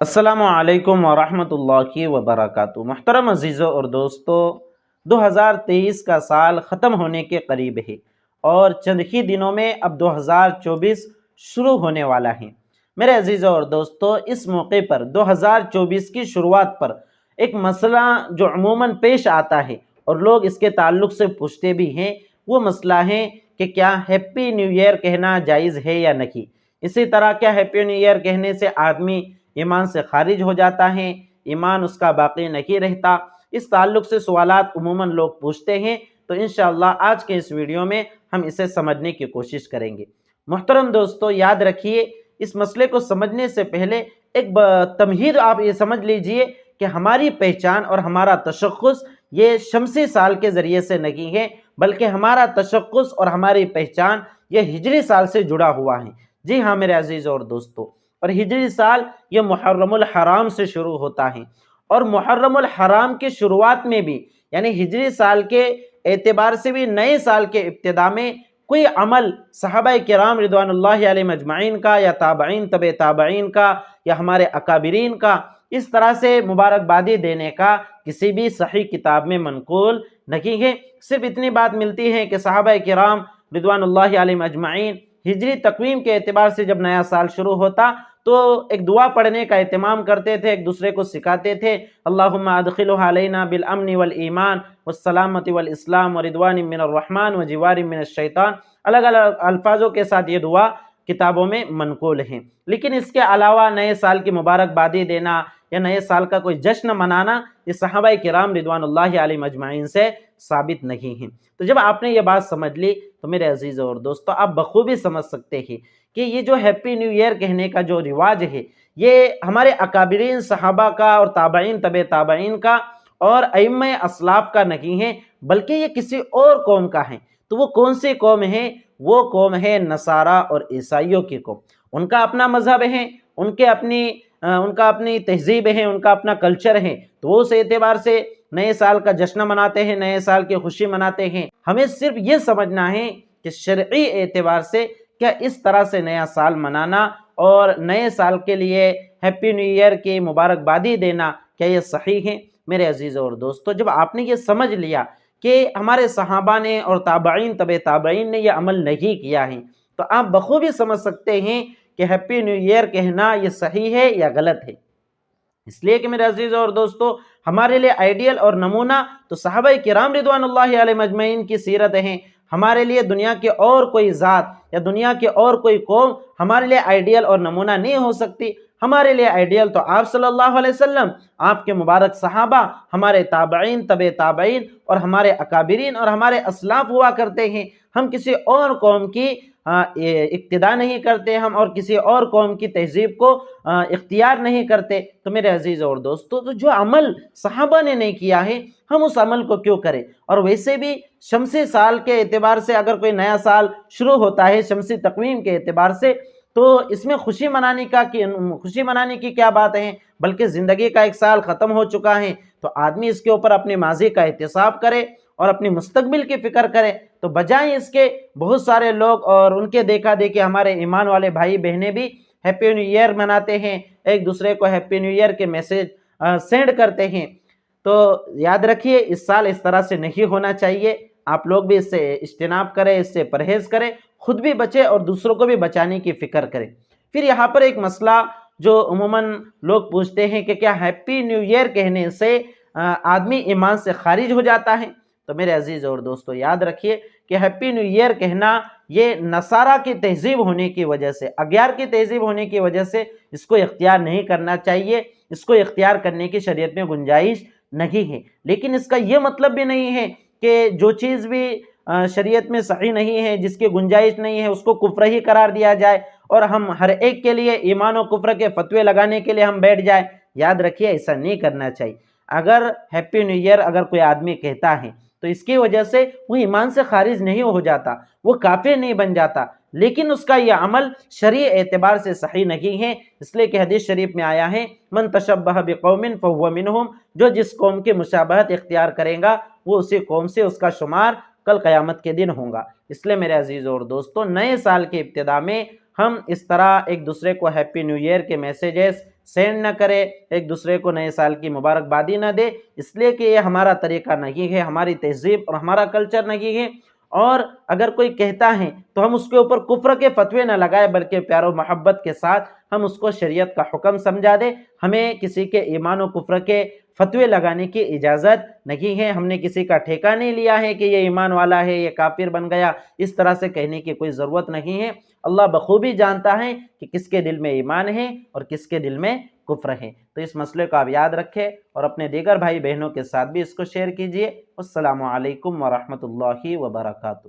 السلام علیکم ورحمۃ اللہ وبرکاتہ۔ محترم عزیزوں اور دوستو، 2023 کا سال ختم ہونے کے قریب ہے اور چند ہی دنوں میں اب 2024 شروع ہونے والا ہے۔ میرے عزیزوں اور دوستو، اس موقع پر 2024 کی شروعات پر ایک مسئلہ جو عموماً پیش آتا ہے اور لوگ اس کے تعلق سے پوچھتے بھی ہیں، وہ مسئلہ ہے کہ کیا ہیپی نیو ایئر کہنا جائز ہے یا نہیں۔ اسی طرح کیا ہیپی نیو ایئر کہنے سے آدمی ایمان سے خارج ہو جاتا ہے، ایمان اس کا باقی نہیں رہتا۔ اس تعلق سے سوالات عموماً لوگ پوچھتے ہیں، تو انشاءاللہ آج کے اس ویڈیو میں ہم اسے سمجھنے کی کوشش کریں گے۔ محترم دوستو، یاد رکھیے، اس مسئلے کو سمجھنے سے پہلے ایک تمہید آپ یہ سمجھ لیجئے کہ ہماری پہچان اور ہمارا تشخص یہ شمسی سال کے ذریعے سے نہیں ہے، بلکہ ہمارا تشخص اور ہماری پہچان یہ ہجری سال سے جڑا ہوا ہے۔ جی ہاں میرے عزیزوں اور دوستو، اور ہجری سال یہ محرم الحرام سے شروع ہوتا ہے، اور محرم الحرام کی شروعات میں بھی یعنی ہجری سال کے اعتبار سے بھی نئے سال کے ابتدا میں کوئی عمل صحابہ کرام رضوان اللہ علیہم اجمعین کا یا تابعین تبع تابعین کا یا ہمارے اکابرین کا اس طرح سے مبارکبادی دینے کا کسی بھی صحیح کتاب میں منقول نہیں ہے۔ صرف اتنی بات ملتی ہے کہ صحابہ کرام رضوان اللہ علیہم اجمعین ہجری تقویم کے اعتبار سے جب نیا سال شروع ہوتا تو ایک دعا پڑھنے کا اہتمام کرتے تھے، ایک دوسرے کو سکھاتے تھے، اللہم ادخلہ علینا بالامن والایمان والسلامت والاسلام ورضوان من الرحمن وجوار من الشیطان۔ الگ الگ الفاظوں کے ساتھ یہ دعا کتابوں میں منقول ہیں، لیکن اس کے علاوہ نئے سال کی مبارکبادی دینا یا نئے سال کا کوئی جشن منانا یہ صحابہ کرام رضوان اللہ علیہم اجمعین سے ثابت نہیں ہیں۔ تو جب آپ نے یہ بات سمجھ لی تو میرے عزیزوں اور دوستو، آپ بخوبی سمجھ سکتے ہیں کہ یہ جو ہیپی نیو ایئر کہنے کا جو رواج ہے یہ ہمارے اکابرین صحابہ کا اور تابعین تبع تابعین کا اور ائمہ اسلاف کا نہیں ہے، بلکہ یہ کسی اور قوم کا ہے۔ تو وہ کون سی قوم ہے؟ وہ قوم ہے نصارہ اور عیسائیوں کی قوم۔ ان کا اپنا مذہب ہے، ان کا اپنی تہذیب ہے، ان کا اپنا کلچر ہے، تو وہ اس اعتبار سے نئے سال کا جشن مناتے ہیں، نئے سال کی خوشی مناتے ہیں۔ ہمیں صرف یہ سمجھنا ہے کہ شرعی اعتبار سے کیا اس طرح سے نیا سال منانا اور نئے سال کے لیے ہیپی نیو ایئر کی مبارکبادی دینا کیا یہ صحیح ہے؟ میرے عزیزوں اور دوستو، جب آپ نے یہ سمجھ لیا کہ ہمارے صحابہ نے اور تابعین تبع تابعین نے یہ عمل نہیں کیا ہے، تو آپ بخوبی سمجھ سکتے ہیں کہ ہیپی نیو ایئر کہنا یہ صحیح ہے یا غلط ہے۔ اس لیے کہ میرے عزیزوں اور دوستو، ہمارے لیے آئیڈیل اور نمونہ تو صحابہ کرام رضوان اللہ علیہم اجمعین کی سیرت ہیں۔ ہمارے لیے دنیا کے اور کوئی ذات یا دنیا کے اور کوئی قوم ہمارے لیے آئیڈیل اور نمونہ نہیں ہو سکتی۔ ہمارے لیے آئیڈیل تو آپ صلی اللہ علیہ وسلم، آپ کے مبارک صحابہ، ہمارے تابعین تبع تابعین اور ہمارے اکابرین اور ہمارے اسلاف ہوا کرتے ہیں۔ ہم کسی اور قوم کی اقتداء نہیں کرتے، ہم اور کسی اور قوم کی تہذیب کو اختیار نہیں کرتے۔ تو میرے عزیزوں اور دوستو، تو جو عمل صحابہ نے نہیں کیا ہے ہم اس عمل کو کیوں کریں؟ اور ویسے بھی شمسی سال کے اعتبار سے اگر کوئی نیا سال شروع ہوتا ہے شمسی تقویم کے اعتبار سے، تو اس میں خوشی منانے کی کیا بات ہے؟ بلکہ زندگی کا ایک سال ختم ہو چکا ہے، تو آدمی اس کے اوپر اپنے ماضی کا احتساب کرے اور اپنی مستقبل کی فکر کرے۔ تو بجائے اس کے بہت سارے لوگ اور ان کے دیکھا دیکھی ہمارے ایمان والے بھائی بہنیں بھی ہیپی نیو ایئر مناتے ہیں، ایک دوسرے کو ہیپی نیو ایئر کے میسج سینڈ کرتے ہیں۔ تو یاد رکھیے، اس سال اس طرح سے نہیں ہونا چاہیے۔ آپ لوگ بھی اس سے اجتناب کریں، اس سے پرہیز کریں، خود بھی بچیں اور دوسروں کو بھی بچانے کی فکر کریں۔ پھر یہاں پر ایک مسئلہ جو عموماً لوگ پوچھتے ہیں کہ کیا ہیپی نیو ایئر کہنے سے آدمی ایمان سے خارج ہو جاتا ہے؟ تو میرے عزیز اور دوستو، یاد رکھیے کہ ہیپی نیو ایئر کہنا یہ نصارہ کی تہذیب ہونے کی وجہ سے، اغیار کی تہذیب ہونے کی وجہ سے اس کو اختیار نہیں کرنا چاہیے، اس کو اختیار کرنے کی شریعت میں گنجائش نہیں ہے۔ لیکن اس کا یہ مطلب بھی نہیں ہے کہ جو چیز بھی شریعت میں صحیح نہیں ہے، جس کی گنجائش نہیں ہے، اس کو کفر ہی قرار دیا جائے اور ہم ہر ایک کے لیے ایمان و کفر کے فتوے لگانے کے لیے ہم بیٹھ جائیں۔ یاد رکھیے، ایسا نہیں کرنا چاہیے۔ اگر ہیپی نیو ایئر اگر کوئی آدمی کہتا ہے تو اس کی وجہ سے وہ ایمان سے خارج نہیں ہو جاتا، وہ کافر نہیں بن جاتا، لیکن اس کا یہ عمل شرعی اعتبار سے صحیح نہیں ہے۔ اس لیے کہ حدیث شریف میں آیا ہے، من تشبہ بقوم فہو منہم، جو جس قوم کی مشابہت اختیار کرے گا وہ اسی قوم سے اس کا شمار کل قیامت کے دن ہوگا۔ اس لیے میرے عزیزوں اور دوستوں، نئے سال کے ابتدا میں ہم اس طرح ایک دوسرے کو ہیپی نیو ایئر کے میسیجز سینڈ نہ کرے، ایک دوسرے کو نئے سال کی مبارکبادی نہ دے، اس لیے کہ یہ ہمارا طریقہ نہیں ہے، ہماری تہذیب اور ہمارا کلچر نہیں ہے۔ اور اگر کوئی کہتا ہے تو ہم اس کے اوپر کفر کے فتوے نہ لگائے، بلکہ پیار و محبت کے ساتھ ہم اس کو شریعت کا حکم سمجھا دیں۔ ہمیں کسی کے ایمان و کفر کے فتوے لگانے کی اجازت نہیں ہے، ہم نے کسی کا ٹھیکہ نہیں لیا ہے کہ یہ ایمان والا ہے، یہ کافر بن گیا، اس طرح سے کہنے کی کوئی ضرورت نہیں ہے۔ اللہ بخوبی جانتا ہے کہ کس کے دل میں ایمان ہے اور کس کے دل میں کفر ہے۔ تو اس مسئلے کو آپ یاد رکھیں اور اپنے دیگر بھائی بہنوں کے ساتھ بھی اس کو شیئر کیجئے۔ السلام علیکم ورحمۃ اللہ وبرکاتہ۔